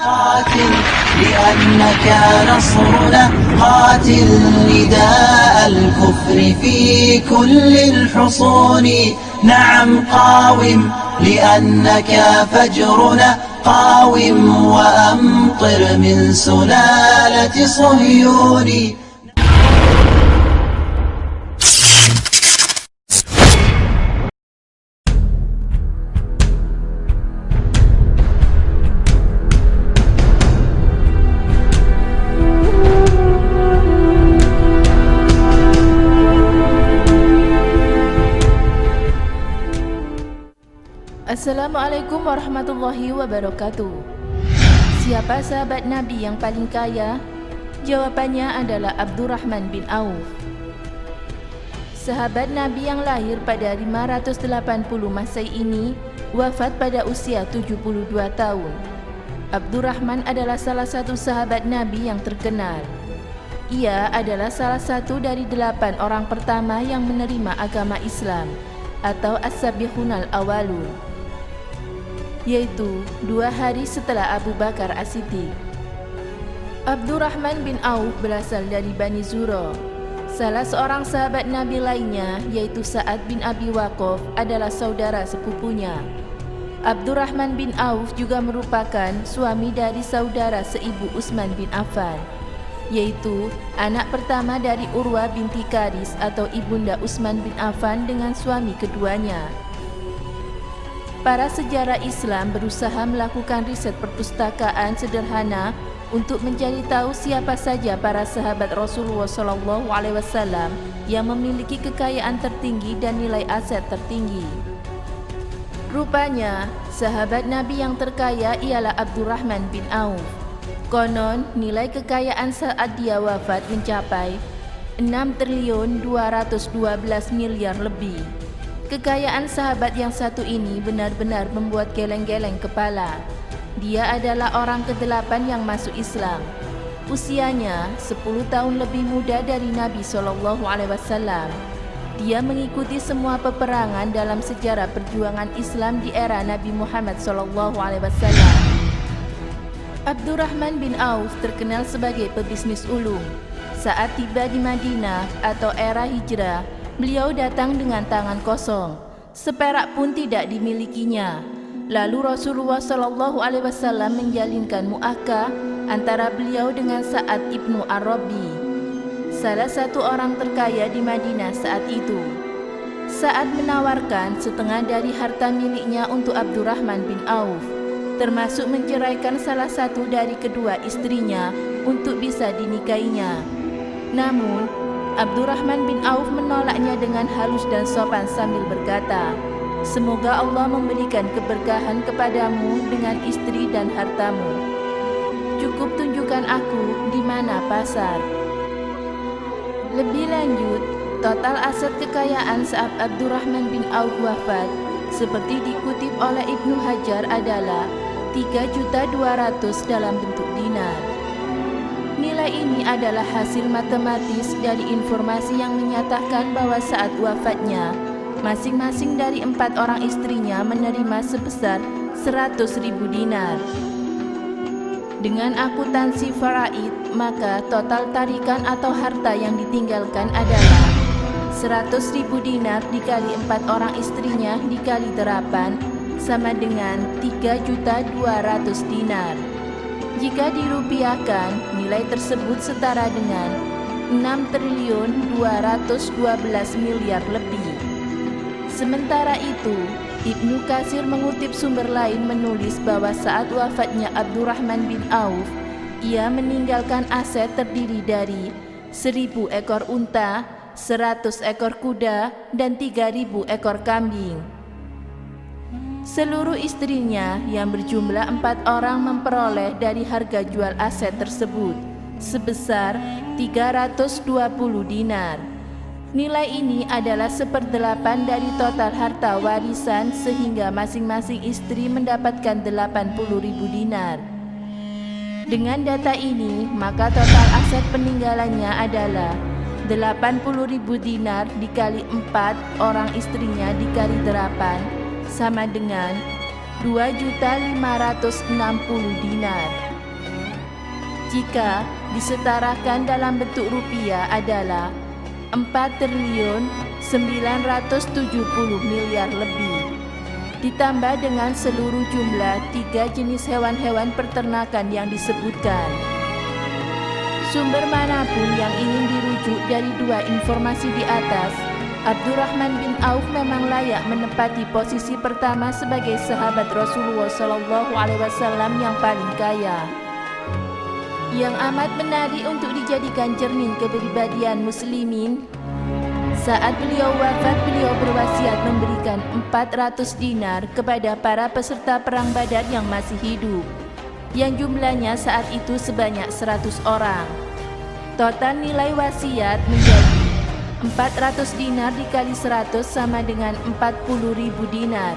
قاتل لأنك نصرنا، قاتل نداء الكفر في كل الحصون. نعم قاوم لأنك فجرنا، قاوم وأمطر من سلالة صهيون. Assalamualaikum warahmatullahi wabarakatuh. Siapa sahabat Nabi yang paling kaya? Jawabannya adalah Abdurrahman bin Auf. Sahabat Nabi yang lahir pada 580 Masehi ini wafat pada usia 72 tahun. Abdurrahman adalah salah satu sahabat Nabi yang terkenal. Ia adalah salah satu dari 8 orang pertama yang menerima agama Islam atau As-Sabiqunal Awwalun, yaitu 2 hari setelah Abu Bakar As-Siddiq. Abdurrahman bin Auf berasal dari Bani Zuro. Salah seorang sahabat Nabi lainnya, yaitu Sa'ad bin Abi Waqqas, adalah saudara sepupunya. Abdurrahman bin Auf juga merupakan suami dari saudara seibu Utsman bin Affan, yaitu anak pertama dari Urwah binti Qaris atau ibunda Utsman bin Affan dengan suami keduanya. Para sejarah Islam berusaha melakukan riset perpustakaan sederhana untuk mencari tahu siapa saja para sahabat Rasulullah SAW yang memiliki kekayaan tertinggi dan nilai aset tertinggi. Rupanya, sahabat Nabi yang terkaya ialah Abdurrahman bin Auf. Konon, nilai kekayaan saat dia wafat mencapai 6.212 miliar lebih. Kekayaan sahabat yang satu ini benar-benar membuat geleng-geleng kepala. Dia adalah orang ke-8 yang masuk Islam. Usianya 10 tahun lebih muda dari Nabi SAW. Dia mengikuti semua peperangan dalam sejarah perjuangan Islam di era Nabi Muhammad SAW. Abdurrahman bin Auf terkenal sebagai pebisnis ulung. Saat tiba di Madinah atau era hijrah, beliau datang dengan tangan kosong, seperak pun tidak dimilikinya. Lalu Rasulullah SAW menjalinkan mu'akah antara beliau dengan Sa'ad ibnu Ar-Rabi, salah satu orang terkaya di Madinah saat itu. Sa'ad menawarkan setengah dari harta miliknya untuk Abdurrahman bin Auf, termasuk menceraikan salah satu dari kedua istrinya untuk bisa dinikahinya. Namun, Abdurrahman bin Auf menolaknya dengan halus dan sopan sambil berkata, "Semoga Allah memberikan keberkahan kepadamu dengan istri dan hartamu. Cukup tunjukkan aku di mana pasar." Lebih lanjut, total aset kekayaan saat Abdurrahman bin Auf wafat, seperti dikutip oleh Ibnu Hajar, adalah 3.200.000 dalam bentuk dinar. Nilai ini adalah hasil matematis dari informasi yang menyatakan bahwa saat wafatnya, masing-masing dari 4 orang istrinya menerima sebesar 100.000 dinar. Dengan akuntansi faraid, maka total tarikan atau harta yang ditinggalkan adalah 100.000 dinar dikali 4 orang istrinya dikali 8 sama dengan 3.200.000 dinar. Jika dirupiahkan, nilai tersebut setara dengan 6.212 miliar lebih. Sementara itu, Ibnu Katsir mengutip sumber lain menulis bahwa saat wafatnya Abdurrahman bin Auf, ia meninggalkan aset terdiri dari 1.000 ekor unta, 100 ekor kuda, dan 3.000 ekor kambing. Seluruh istrinya yang berjumlah 4 orang memperoleh dari harga jual aset tersebut sebesar 320 dinar. Nilai ini adalah 1/8 dari total harta warisan, sehingga masing-masing istri mendapatkan 80.000 dinar. Dengan data ini, maka total aset peninggalannya adalah 80.000 dinar dikali 4 orang istrinya dikali 8 sama dengan 2.560 dinar. jika disetarakan dalam bentuk rupiah adalah 4.970 miliar lebih. Ditambah dengan seluruh jumlah 3 jenis hewan-hewan peternakan yang disebutkan. Sumber manapun yang ingin dirujuk dari dua informasi di atas, Abdurrahman bin Auf memang layak menempati posisi pertama sebagai sahabat Rasulullah SAW yang paling kaya. Yang amat menarik untuk dijadikan cermin kepribadian muslimin, saat beliau wafat, beliau berwasiat memberikan 400 dinar kepada para peserta perang Badar yang masih hidup, yang jumlahnya saat itu sebanyak 100 orang. Total nilai wasiat menjadi 400 dinar dikali 100 sama dengan 40.000 dinar,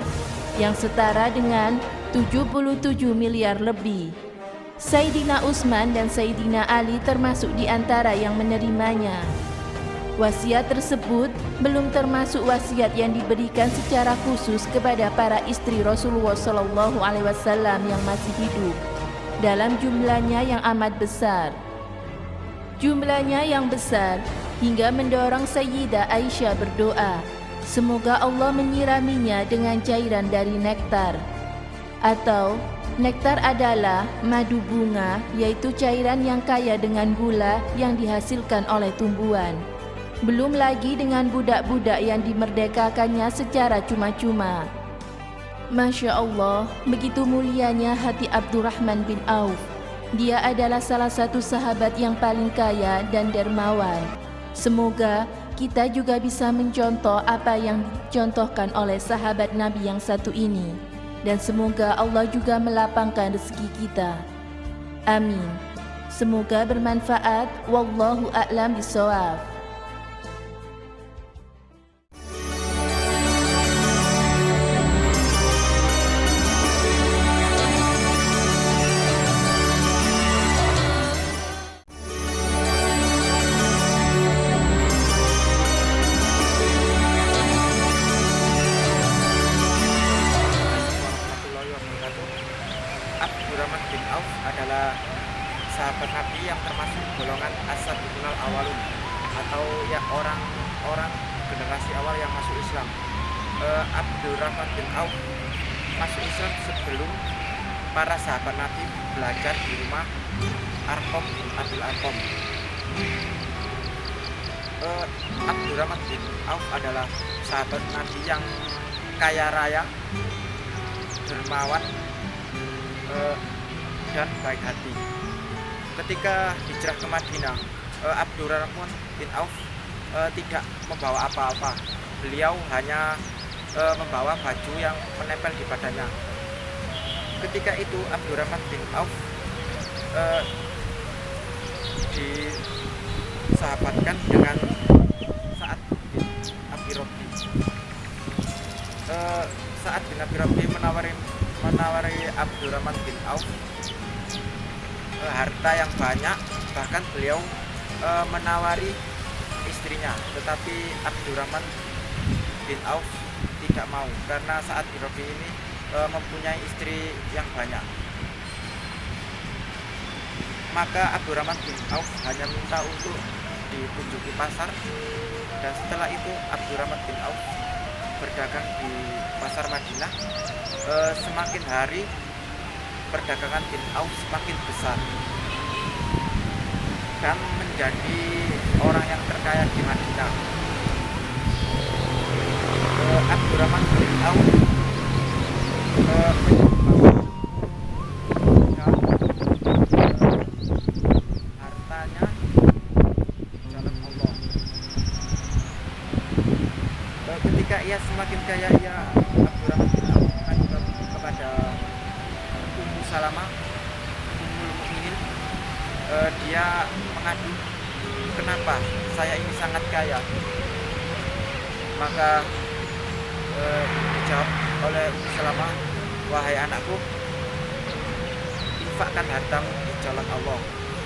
yang setara dengan 77 miliar lebih. Sayyidina Utsman dan Sayyidina Ali termasuk di antara yang menerimanya. Wasiat tersebut belum termasuk wasiat yang diberikan secara khusus kepada para istri Rasulullah SAW yang masih hidup, dalam jumlahnya yang amat besar. Jumlahnya yang besar hingga mendorong Sayyidah Aisyah berdoa, semoga Allah menyiraminya dengan cairan dari nektar. Atau nektar adalah madu bunga, yaitu cairan yang kaya dengan gula yang dihasilkan oleh tumbuhan. Belum lagi dengan budak-budak yang dimerdekakannya secara cuma-cuma. Masya Allah, begitu mulianya hati Abdurrahman bin Auf. Dia adalah salah satu sahabat yang paling kaya dan dermawan. Semoga kita juga bisa mencontoh apa yang dicontohkan oleh sahabat Nabi yang satu ini. Dan semoga Allah juga melapangkan rezeki kita. Amin. Semoga bermanfaat. Wallahu a'lam bishawab. Abdurrahman bin Auf adalah sahabat Nabi yang termasuk golongan as-sabiqunal awalun, atau ya orang-orang generasi awal yang masuk Islam. Abdurrahman bin Auf masuk Islam sebelum para sahabat Nabi belajar di rumah Arqam bin Abil Arqam. Abdurrahman bin Auf adalah sahabat Nabi yang kaya raya, dermawan, dan baik hati. Ketika hijrah ke Madinah, Abdurrahman bin Auf tidak membawa apa-apa. Beliau hanya membawa baju yang menempel di badannya. Ketika itu Abdurrahman bin Auf disahabatkan dengan Sa'ad bin Abi Rabi. Sa'ad bin Abi Rabi menawari Abdurrahman bin Auf harta yang banyak, bahkan beliau menawari istrinya, tetapi Abdurrahman bin Auf tidak mau karena Sa'ad bin Rabi ini mempunyai istri yang banyak. Maka Abdurrahman bin Auf hanya minta untuk ditunjuki pasar, dan setelah itu Abdurrahman bin Auf berdagang di pasar Madinah. Semakin hari perdagangan bin Auf semakin besar dan menjadi orang yang terkaya di Madinah. Abdurrahman bin Auf hartanya di jalan Allah. Ketika ia semakin kaya, Abdurrahman bin Auf mengadu kepada Ummu Salamah, Ummul Mukminin. Dia mengadu, kenapa saya ini sangat kaya? Maka dijawab oleh Ummu Salamah, wahai anakku, infakkan hartamu di jalan Allah,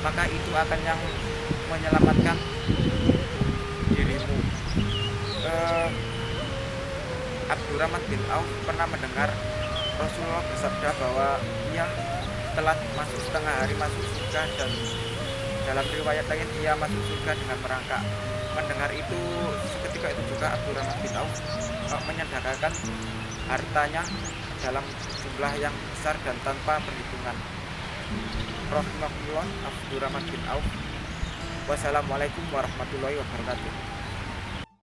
maka itu akan yang menyelamatkan dirimu. Abdurrahman bin Auf pernah mendengar Rasulullah bersabda bahwa ia telat masuk setengah hari masuk surga, dan dalam riwayat lain ia masuk surga dengan merangkak. Mendengar itu, seketika itu juga Abdurrahman bin Auf menyedekahkan hartanya dalam jumlah yang besar dan tanpa perhitungan. Rahimahullah Abdurrahman bin Auf. Wassalamualaikum warahmatullahi wabarakatuh.